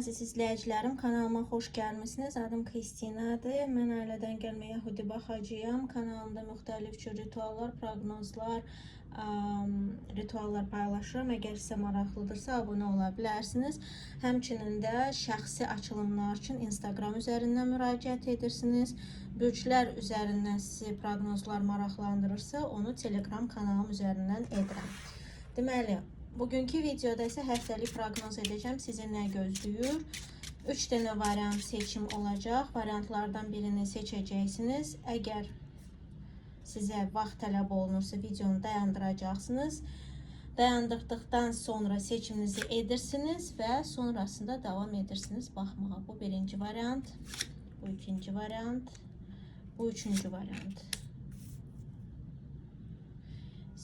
Əziz izləyicilərim, kanalıma xoş gəlmisiniz. Adım Kristinadır. Mən ailədən gəlmə Yəhudi baxıcıyam. Kanalımda müxtəlif cür rituallar, proqnozlar, rituallar paylaşıram. Əgər sizə maraqlıdırsa, abunə ola bilərsiniz. Həmçinin də şəxsi açılımlar üçün Instagram üzərindən müraciət edirsiniz. Bürclər üzərindən sizi proqnozlar maraqlandırırsa, onu Telegram kanalım üzərindən edirəm. Deməli, bugünkü videoda isə həftəlik proqnoz edəcəm. Sizi nə gözləyir? 3 dənə variant seçim olacaq. Variantlardan birini seçəcəksiniz. Əgər sizə vaxt tələb olunursa, videonu dayandıracaqsınız. Dayandırdıqdan sonra seçiminizi edirsiniz və sonrasında davam edirsiniz baxmağa. Bu birinci variant, bu ikinci variant, bu üçüncü variant.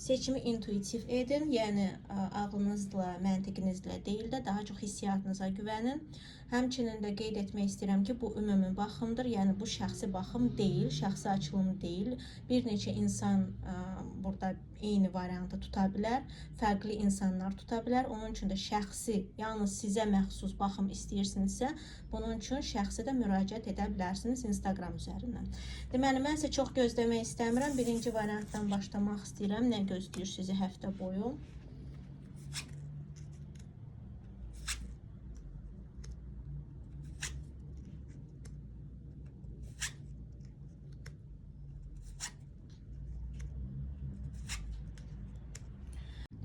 Seçimi intuitiv edin, yəni ağlınızla, məntiqinizlə deyil də daha çox hissiyatınıza güvənin. Həmçinin də qeyd etmək istəyirəm ki, bu ümumi baxımdır, yəni bu şəxsi baxım deyil, şəxsi açılım deyil. Bir neçə insan burada eyni variantı tuta bilər, fərqli insanlar tuta bilər. Onun üçün də şəxsi, yalnız sizə məxsus baxım istəyirsinizsə, bunun üçün şəxsi də müraciət edə bilərsiniz Instagram üzərindən. Deməli, mən isə çox gözləmək istəmirəm. Birinci variantdan başlamaq istəyirəm. Nə gözləyir sizi həftə boyu?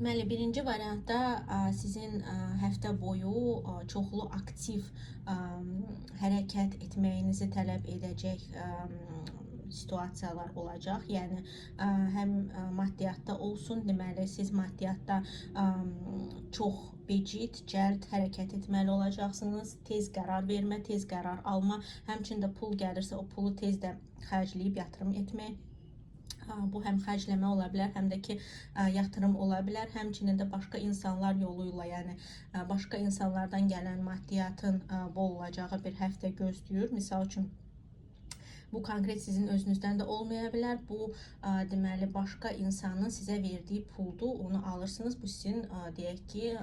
Deməli, birinci variantda sizin həftə boyu çoxlu aktiv hərəkət etməyinizi tələb edəcək situasiyalar olacaq. Yəni, həm maddiyyatda olsun, deməli, siz maddiyyatda çox becid, cəld hərəkət etməli olacaqsınız. Tez qərar vermə, tez qərar alma, həmçində pul gəlirsə, o pulu tez də xərcləyib yatırım etmək. Bu həm xərcləmə ola bilər, həm də ki, yatırım ola bilər. Həmçinin də başqa insanlar yolu ilə, yəni başqa insanlardan gələn maddiyyatın bol olacağı bir həftə gözləyir. Misal üçün, bu konkret sizin özünüzdən də olmaya bilər. Bu, deməli, başqa insanın sizə verdiyi puldur, onu alırsınız. Bu sizin, deyək ki,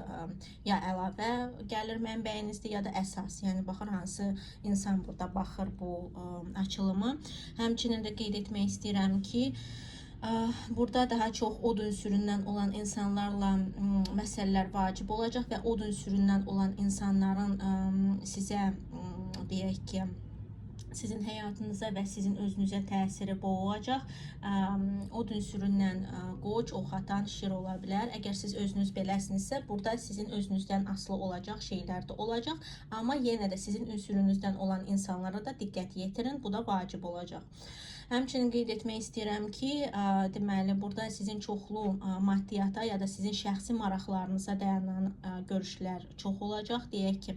ya əlavə gəlir mənbəyinizdir, ya da əsas. Yəni, baxır hansı insan burada baxır bu açılımı. Həmçinin də qeyd etmək istəyirəm ki, burada daha çox od ünsüründən olan insanlarla məsələlər vacib olacaq və od ünsüründən olan insanların sizə, deyək ki, sizin həyatınıza və sizin özünüzə təsiri boğacaq. Od ünsüründən qoç, ox atan, şir ola bilər. Əgər siz özünüz beləsinizsə, burada sizin özünüzdən asılı olacaq şeylər də olacaq. Amma yenə də sizin ünsürünüzdən olan insanlara da diqqət yetirin. Bu da vacib olacaq. Həmçinin qeyd etmək istəyirəm ki, deməli, burada sizin çoxlu maddiyyata ya da sizin şəxsi maraqlarınıza dayanan görüşlər çox olacaq. Deyək ki,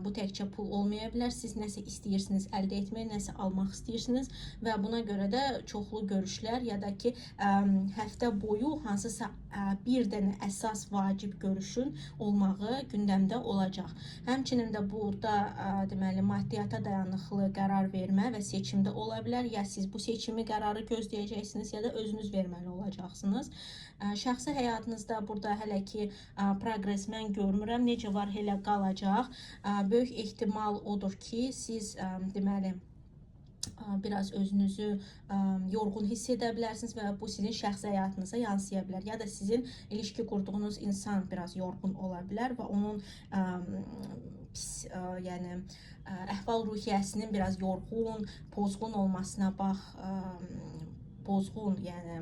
bu təkcə pul olmaya bilər. Siz nəsə istəyirsiniz əldə etmək, nəsə almaq istəyirsiniz və buna görə də çoxlu görüşlər ya da ki, həftə boyu hansısa bir dənə əsas vacib görüşün olmağı gündəmdə olacaq. Həmçinin də burada, deməli, maddiyyata dayanıqlı qərar vermə və seçimdə ola bilər. Ya siz bu seçimi, qərarı gözləyəcəksiniz, ya da özünüz verməli olacaqsınız. Şəxsi həyatınızda burada hələ ki proqres mən görmürəm. Necə var, elə qalacaq. Böyük ehtimal odur ki, siz, deməli, biraz özünüzü yorğun hiss edə bilərsiniz və bu sizin şəxsi həyatınıza yansıya bilər. Ya da sizin ilişki qurduğunuz insan biraz yorğun ola bilər və onun pis, yəni əhval-ruhiyyəsinin biraz yorğun, pozğun olmasına bax, pozğun, yəni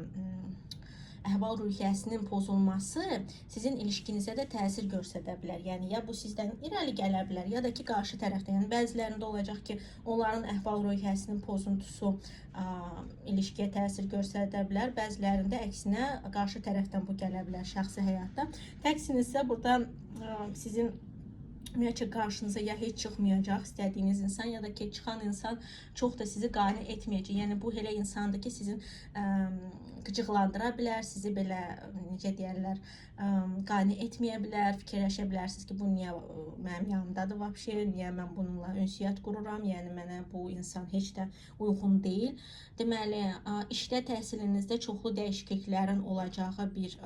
əhval-ruhiyyəsinin pozulması sizin ilişkinizə də təsir göstərə bilər. Yəni, ya bu sizdən irəli gələ bilər, ya da ki, qarşı tərəfdə. Yəni, bəzilərində olacaq ki, onların əhval-ruhiyyəsinin pozuntusu ilişkiyə təsir göstərə bilər. Bəzilərində əksinə qarşı tərəfdən bu gələ bilər şəxsi həyatda. Təksinizsə, burada sizin ümumiyyətlə qarşınıza ya heç çıxmayacaq istədiyiniz insan, ya da ki, çıxan insan çox da sizi qane etməyəcək. Yəni, bu elə insandır ki, sizin qıcıqlandıra bilər, sizi belə, necə deyərlər, qane etməyə bilər, fikirləşə bilərsiniz ki, bu niyə mənim yanımdadır vəbşə, niyə mən bununla ünsiyyət qururam, yəni mənə bu insan heç də uyğun deyil. Deməli, işdə, təhsilinizdə çoxlu dəyişikliklərin olacağı bir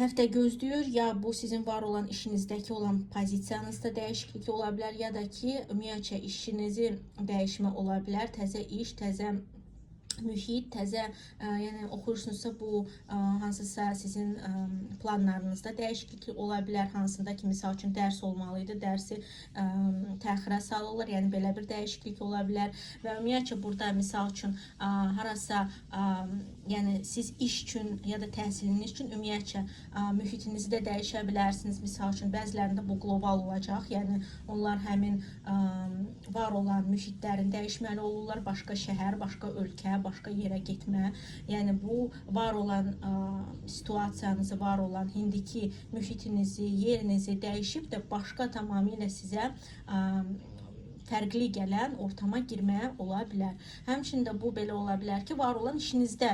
həftə gözləyir. Ya bu sizin var olan işinizdəki olan pozisiyanızda dəyişiklik ola bilər, ya da ki, ümumiyyətcə işinizi dəyişmə ola bilər. Təzə iş, təzə mühit, təzə, yəni oxuyursunuzsa bu hansısa sizin planlarınızda dəyişiklik ola bilər. Hansında ki, misal üçün dərs olmalı idi, dərsi təxirə salırlar, yəni belə bir dəyişiklik ola bilər. Və ümumiyyətcə burada misal üçün harasa, yəni siz iş üçün ya da təhsiliniz üçün ümumiyyətcə mühitinizi də dəyişə bilərsiniz. Misal üçün bəzilərində bu qlobal olacaq, yəni onlar həmin var olan mühitlərin dəyişməli olurlar, başqa şəhər, başqa ölkə, başqa yerə getmə. Yəni bu var olan situasiyanızı, var olan indiki mühitinizi, yerinizi dəyişib də başqa tamamilə sizə fərqli gələn ortama girməyə ola bilər. Həmçində bu belə ola bilər ki, var olan işinizdə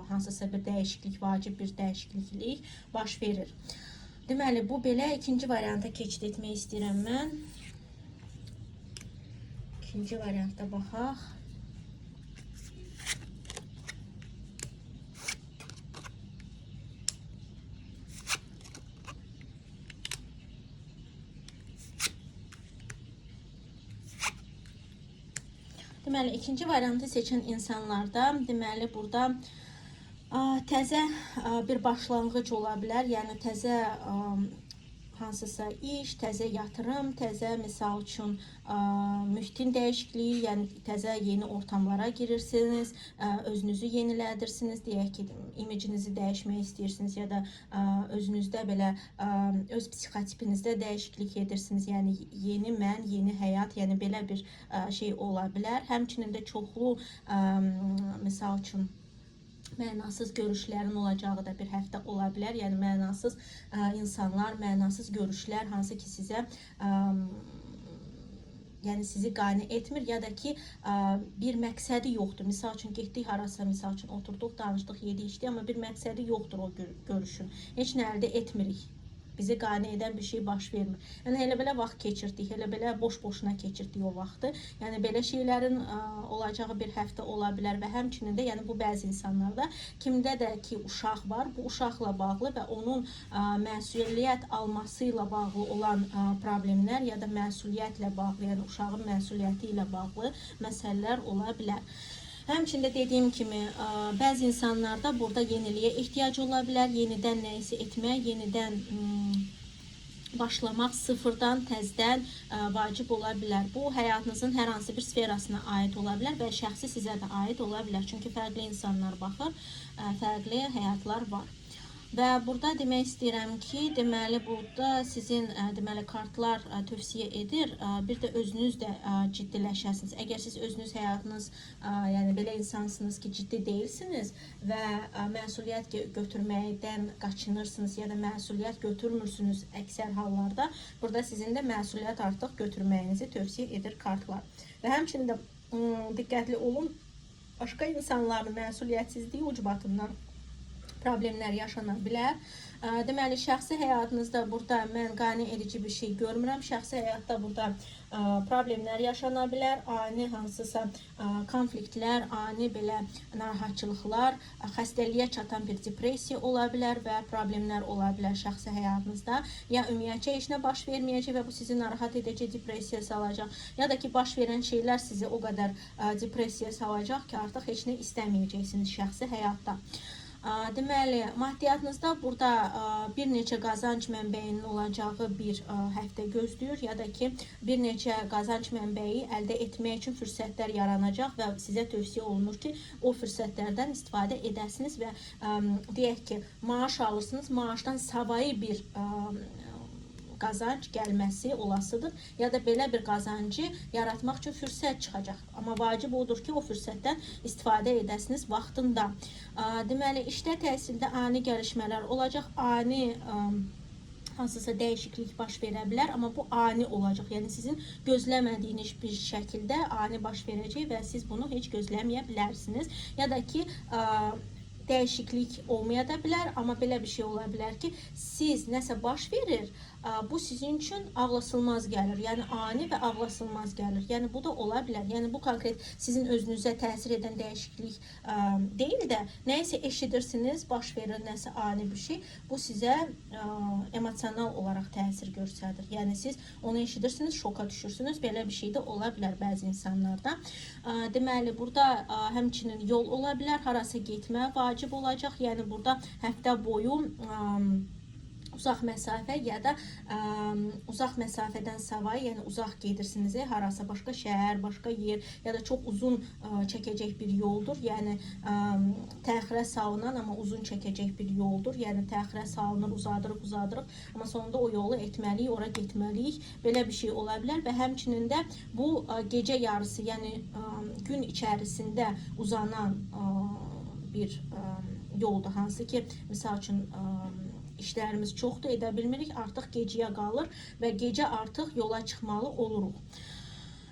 hansısa bir dəyişiklik, vacib bir dəyişiklik baş verir. Deməli, bu belə. İkinci varianta keçid etmək istəyirəm mən. İkinci variantda baxaq. Deməli, ikinci variantı seçən insanlarda, deməli, burada təzə bir başlanğıc ola bilər. Yəni, təzə hansısa iş, təzə yatırım, təzə misal üçün mühitin dəyişikliyi, yəni təzə yeni ortamlara girirsiniz, özünüzü yenilədirsiniz, deyək ki, imicinizi dəyişmək istəyirsiniz ya da özünüzdə belə öz psixotipinizdə dəyişiklik edirsiniz, yəni yeni mən, yeni həyat, yəni belə bir şey ola bilər. Həmçinin də çoxlu misal üçün mənasız görüşlərin olacağı da bir həftə ola bilər. Yəni mənasız insanlar, mənasız görüşlər, hansı ki sizə yəni sizi qane etmir, ya da ki bir məqsədi yoxdur. Misal üçün getdik harasa, misal üçün oturduq, danışdıq, yedik, içdik, amma bir məqsədi yoxdur o görüşün. Heç nə əldə etmirik. Bizi qane edən bir şey baş vermir. Yəni elə belə vaxt keçirdik, elə belə boş-boşuna keçirdik o vaxtı. Yəni belə şeylərin olacağı bir həftə ola bilər və həmçinin də yəni bu bəzi insanlarda kimdə də ki uşaq var, bu uşaqla bağlı və onun məsuliyyət alması ilə bağlı olan problemlər ya da məsuliyyətlə bağlı, yəni uşağın məsuliyyəti ilə bağlı məsələlər ola bilər. Həmçində dediyim kimi, bəzi insanlarda burada yeniliyə ehtiyac ola bilər, yenidən nəyisə etmək, yenidən başlamaq, sıfırdan, təzdən vacib ola bilər. Bu, həyatınızın hər hansı bir sferasına aid ola bilər və şəxsi sizə də aid ola bilər. Çünki fərqli insanlar baxır, fərqli həyatlar var. Və burada demək istəyirəm ki, deməli, burada sizin deməli, kartlar tövsiyə edir. Bir də özünüz də ciddiləşəsiniz. Əgər siz özünüz həyatınız, yəni belə insansınız ki, ciddi deyilsiniz və məsuliyyət götürməkdən qaçınırsınız ya da məsuliyyət götürmürsünüz əksər hallarda, burada sizin də məsuliyyət artıq götürməyinizi tövsiyə edir kartlar. Və həmçinin də diqqətli olun, başqa insanların məsuliyyətsizliyi ucbatından problemlər yaşana bilər. Deməli, şəxsi həyatınızda burada mən qane edici bir şey görmürəm. Şəxsi həyatda burada problemlər yaşana bilər. Ani hansısa konfliktlər, ani belə narahatçılıqlar, xəstəliyə çatan bir depressiya ola bilər və problemlər ola bilər şəxsi həyatınızda. Ya ümumiyyətcə heç nə baş verməyəcək və bu sizi narahat edəcək, depressiya salacaq. Ya da ki, baş verən şeylər sizi o qədər depressiya salacaq ki, artıq heç nə istəməyəcəksiniz şəxsi həyatda. Deməli, maddiyyatınızda burada bir neçə qazanc mənbəyinin olacağı bir həftə gözləyir, ya da ki, bir neçə qazanc mənbəyi əldə etmək üçün fürsətlər yaranacaq və sizə tövsiyə olunur ki, o fürsətlərdən istifadə edəsiniz və deyək ki, maaş alırsınız, maaşdan savayı bir qazanc gəlməsi olasıdır, ya da belə bir qazancı yaratmaq üçün fürsət çıxacaq. Amma vacib odur ki, o fürsətdən istifadə edəsiniz vaxtında. Deməli, işdə, təhsildə ani gəlişmələr olacaq, ani hansısa dəyişiklik baş verə bilər, amma bu ani olacaq. Yəni, sizin gözləmədiyiniz bir şəkildə ani baş verəcək və siz bunu heç gözləməyə bilərsiniz. Ya da ki, dəyişiklik olmaya da bilər, amma belə bir şey ola bilər ki, siz nəsə baş verir, bu sizin üçün ağlasılmaz gəlir. Yəni ani və ağlasılmaz gəlir. Yəni bu da ola bilər. Yəni bu konkret sizin özünüzə təsir edən dəyişiklik deyil də, nəyisə eşidirsiniz, baş verir nəsə ani bir şey. Bu sizə emosional olaraq təsir göstərir. Yəni siz onu eşidirsiniz, şoka düşürsünüz. Belə bir şey də ola bilər bəzi insanlarda. Deməli, burada həmçinin yol ola bilər, harasa getmə vacib olacaq. Yəni burada həftə boyu uzaq məsafə ya da uzaq məsafədən savayı, yəni uzaq gedirsiniz, harasa başqa şəhər, başqa yer ya da çox uzun çəkəcək bir yoldur. Yəni təxirə salınan, amma uzun çəkəcək bir yoldur. Yəni təxirə salınır, uzadırıq, amma sonunda o yolu etməliyik, ora getməliyik. Belə bir şey ola bilər və həmçinin də bu gecə yarısı, yəni gün içərisində uzanan bir yoldur, hansı ki, misal üçün işlərimiz çoxdur, edə bilmirik, artıq gecəyə qalır və gecə artıq yola çıxmalı oluruq.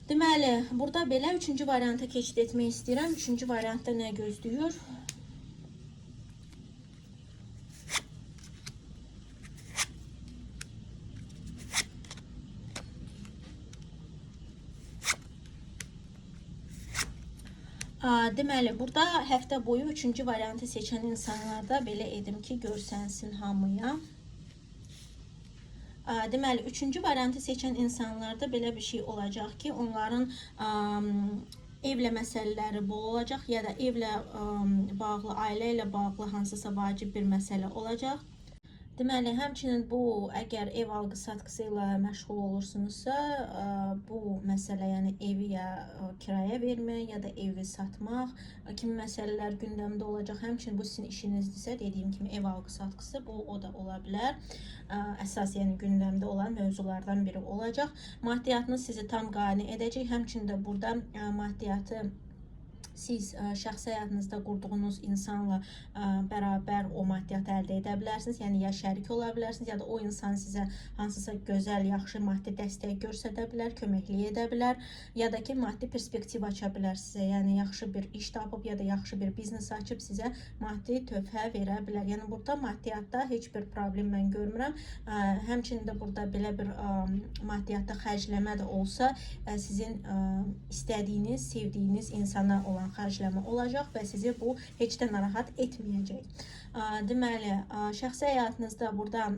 Deməli, burada belə 3-cü varianta keçid etmək istəyirəm. 3-cü variantda nə gözləyir? Deməli, burada həftə boyu 3-cü variantı seçən insanlarda belə edim ki, görsənsin hamıya. Deməli, 3-cü variantı seçən insanlarda belə bir şey olacaq ki, onların evlə məsələləri bol olacaq ya da evlə bağlı, ailə ilə bağlı hansısa vacib bir məsələ olacaq. Deməli, həmçinin bu, əgər ev alqı-satqısı ilə məşğul olursunuzsa, bu məsələ, yəni evi ya kiraya vermək, ya da evi satmaq kimi məsələlər gündəmdə olacaq. Həmçinin bu sizin işinizdirsə, dediyim kimi ev alqı-satqısı, bu o da ola bilər. Əsas, yəni gündəmdə olan mövzulardan biri olacaq. Maddiyyatınız sizi tam qane edəcək. Həmçinin də burada maddiyatı siz şəxsi həyatınızda qurduğunuz insanla bərabər o maddiyatı əldə edə bilərsiniz. Yəni ya şərik ola bilərsiniz, ya da o insan sizə hansısa gözəl, yaxşı maddi dəstək göstərə bilər, köməklik edə bilər, ya da ki, maddi perspektiv aça bilər sizə. Yəni yaxşı bir iş tapıb ya da yaxşı bir biznes açıb sizə maddi töhfə verə bilər. Yəni burada maddiyatda heç bir problem mən görmürəm. Həmçinin də burada belə bir maddiyatda xərcləmə də olsa, sizin istədiyiniz, sevdiyiniz insana olan xərcləmə olacaq və sizi bu heç də narahat etməyəcək. Deməli, şəxsi həyatınızda burada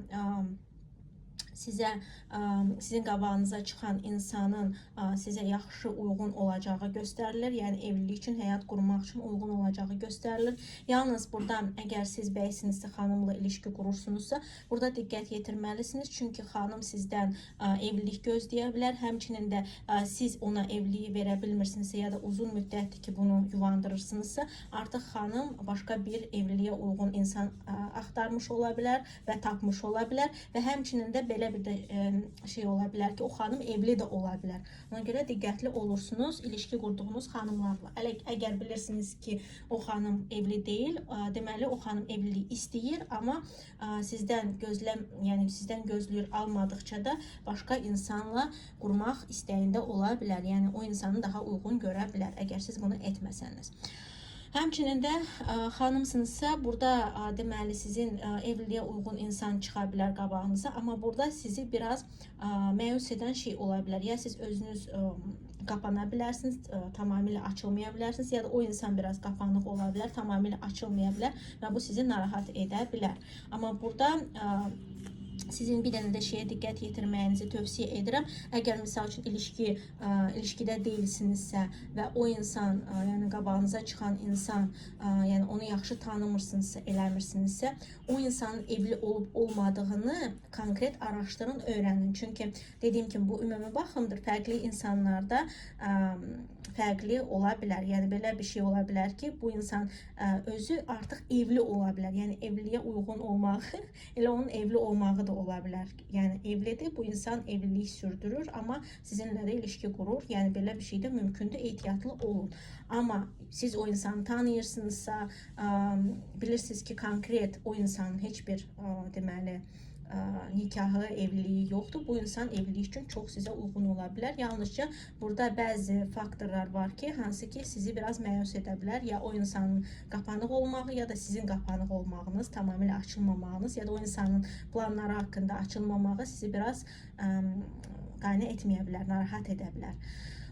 sizin qabağınıza çıxan insanın sizə yaxşı uyğun olacağı göstərilir. Yəni evlilik üçün, həyat qurmaq üçün uyğun olacağı göstərilir. Yalnız burada əgər siz bəysinizsə, xanımla ilişki qurursunuzsa, burada diqqət yetirməlisiniz. Çünki xanım sizdən evlilik gözləyə bilər. Həmçinin də siz ona evliliyi verə bilmirsinizsə ya da uzun müddətdir ki, bunu yuvandırırsınızsa, artıq xanım başqa bir evliliyə uyğun insan axtarmış ola bilər və tapmış ola bilər və həmçinin də belə bir də şey ola bilər ki, o xanım evli də ola bilər. Ona görə diqqətli olursunuz ilişki qurduğunuz xanımlarla. Əgər bilirsiniz ki, o xanım evli deyil, deməli o xanım evlilik istəyir, amma sizdən gözləyir almadıqca da başqa insanla qurmaq istəyində ola bilər. Yəni o insanı daha uyğun görə bilər, əgər siz bunu etməsəniz. Həmçinin də xanımsınızsa, burada deməli sizin evliliyə uyğun insan çıxa bilər qabağınıza, amma burada sizi biraz məyus edən şey ola bilər. Ya siz özünüz qapana bilərsiniz, tamamilə açılmaya bilərsiniz, ya da o insan biraz qapanıq ola bilər, tamamilə açılmaya bilər və bu sizi narahat edə bilər. Amma burada sizin bir dənə də şeyə diqqət yetirməyinizi tövsiyə edirəm. Əgər misal üçün ilişkidə deyilsinizsə və o insan, yəni qabağınıza çıxan insan, yəni onu yaxşı tanımırsınızsa, eləmirsinizsə, o insanın evli olub olmadığını konkret araşdırın, öyrənin. Çünki dediyim kimi bu ümumi baxımdır. Fərqli insanlarda fərqli ola bilər. Yəni belə bir şey ola bilər ki, bu insan özü artıq evli ola bilər. Yəni evliliyə uyğun olmağı, elə onun evli olmağı da ola bilər. Yəni evlidir, bu insan evlilik sürdürür, amma sizinlə də ilişki qurur. Yəni belə bir şey də mümkündür, ehtiyatlı olun. Amma siz o insanı tanıyırsınızsa, bilirsiniz ki, konkret o insanın heç bir deməli nikahı, evliliyi yoxdur. Bu insan evlilik üçün çox sizə uyğun ola bilər. Yalnızca burada bəzi faktorlar var ki, hansı ki sizi biraz məyus edə bilər. Ya o insanın qapanıq olmağı, ya da sizin qapanıq olmağınız, tamamilə açılmamağınız, ya da o insanın planları haqqında açılmamağı sizi biraz qane etməyə bilər, narahat edə bilər.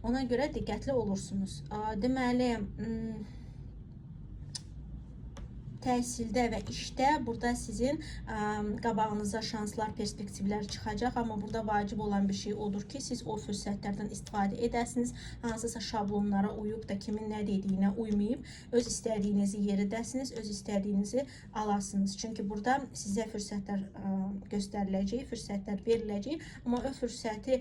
Ona görə diqqətli olursunuz. Deməli, təhsildə və işdə burada sizin qabağınıza şanslar, perspektivlər çıxacaq, amma burada vacib olan bir şey odur ki, siz o fürsətlərdən istifadə edəsiniz, hansısa şablonlara uyub da kimin nə dediyinə uymayıb, öz istədiyinizi yeridəsiniz, öz istədiyinizi alasınız. Çünki burada sizə fürsətlər göstəriləcək, fürsətlər veriləcək, amma o fürsəti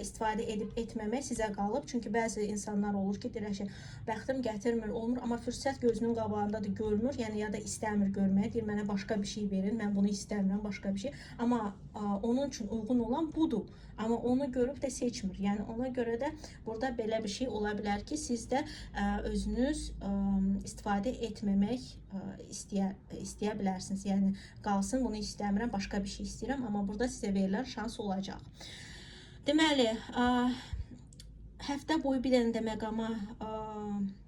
istifadə edib etməmək sizə qalıb. Çünki bəzi insanlar olur ki, deyirlər ki, bəxtim gətirmir, olmur, amma fürsət gözünün qabağındadır, görmür, yəni ya da istəmir görməyə, deyir mənə başqa bir şey verin, mən bunu istəmirəm, başqa bir şey. Amma onun üçün uyğun olan budur. Amma onu görüb də seçmir. Yəni ona görə də burada belə bir şey ola bilər ki, siz də özünüz istifadə etməmək istəyə bilərsiniz. Yəni qalsın, bunu istəmirəm, başqa bir şey istəyirəm, amma burada sizə verilən şans olacaq. Deməli, həftə boyu bir dənə də məqama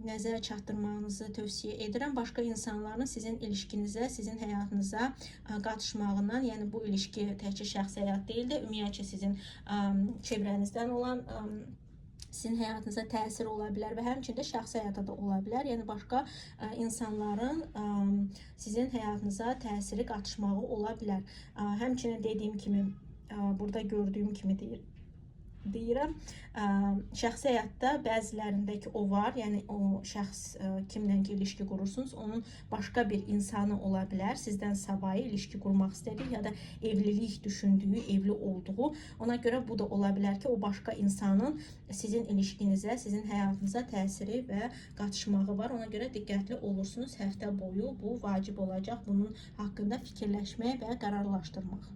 nəzərə çatdırmağınızı tövsiyə edirəm. Başqa insanların sizin ilişkinizə, sizin həyatınıza qatışmağından, yəni bu ilişki təkcə şəxsi həyat deyil də, ümumiyyətcə sizin çevrənizdən olan sizin həyatınıza təsir ola bilər və həmçində şəxsi həyata da ola bilər. Yəni başqa insanların sizin həyatınıza təsiri qatışmağı ola bilər. Həmçinin dediyim kimi, burada gördüyüm kimi deyirəm, şəxsi həyatda bəzilərindəki o var, yəni o şəxs kimlə ki ilişki qurursunuz, onun başqa bir insanı ola bilər, sizdən savayı ilişki qurmaq istədiyi ya da evlilik düşündüyü, evli olduğu. Ona görə bu da ola bilər ki, o başqa insanın sizin ilişkinizə, sizin həyatınıza təsiri və qatışmağı var. Ona görə diqqətli olursunuz, həftə boyu bu vacib olacaq, bunun haqqında fikirləşmək və qərarlaşdırmaq.